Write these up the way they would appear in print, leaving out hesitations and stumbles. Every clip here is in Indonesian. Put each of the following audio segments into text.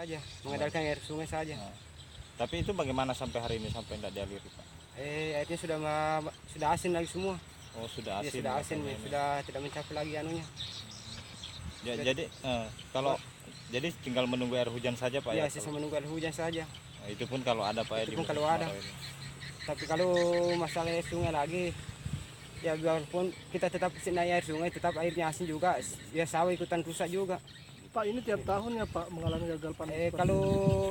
saja, mengandalkan air sungai saja. Nah, tapi itu bagaimana sampai hari ini sampai tidak dialiri Pak? Airnya sudah asin lagi semua. Oh sudah Ya, asin. sudah asin, makanya ini. sudah tidak mencapai lagi anunya. Ya, jadi kalau jadi tinggal menunggu air hujan saja Pak Ya, ya? sisa menunggu air hujan saja. Nah, itu pun kalau ada Pak ya Itu di pun musim kalau ada. kemarau ini. Tapi kalau masalah air sungai lagi, ya biarpun kita tetap naik air sungai, tetap airnya asin juga. Ya sawah ikutan rusak juga. Pak, ini tiap tahun ya Pak mengalami gagal panen? Kalau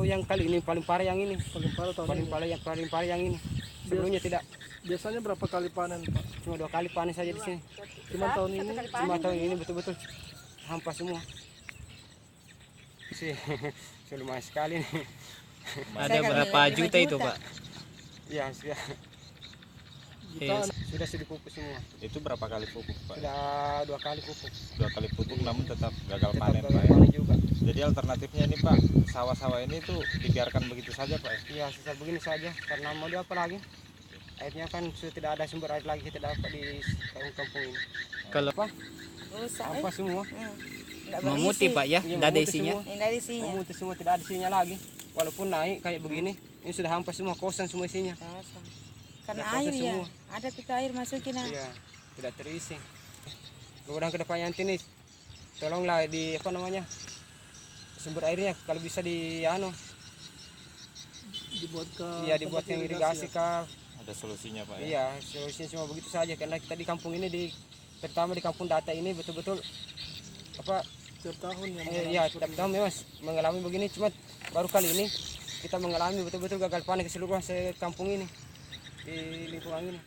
yang kali ini paling parah yang ini. Paling parah tahun Paling ini. parah yang ini. Sebelumnya tidak. Biasanya berapa kali panen Pak? Cuma 2 kali panen saja di sini. Cuma tahun ini? Cuma tahun ini betul-betul hampa semua. Sih, lumayan sekali nih. Ada berapa juta itu Pak? Ya, sudah Jutaan. sudah dipupuk semua. Itu berapa kali pupuk Pak? Sudah 2 kali pupuk. 2 kali pupuk namun tetap gagal Tetap panen gagal Pak ya? panen juga. Jadi alternatifnya ini Pak, sawah-sawah ini tuh dibiarkan begitu saja Pak ya? Iya, sisa begini saja. Karena mau dia apa lagi? Airnya kan sudah tidak ada sumber air lagi kita dapat di kampung ini. Kalau Apa? Rusak. Apa semua? memutih Pak ya, Iya, tidak ada memutih isinya. semua. Ini dari sini. Memutih semua, tidak ada isinya lagi. Walaupun naik kayak begini, ini sudah hampa semua, kosan semua isinya. Karena Sudah air proses ya. semua. Ada pita air masukin. Iya, tidak terisi. Mudah ke depannya nanti nih, tolonglah di apa namanya, sumber airnya kalau bisa Dibuat ke iya dibuat yang irigasi kah. Ada solusinya Pak ya? Iya, solusinya cuma begitu saja. Karena kita di kampung ini pertama di kampung Data ini betul-betul apa? tiap tahun yang Iya, tiap tahun memang mengalami begini. Cuma baru kali ini kita mengalami betul-betul gagal panen keseluruhan kampung ini di lingkungan ini.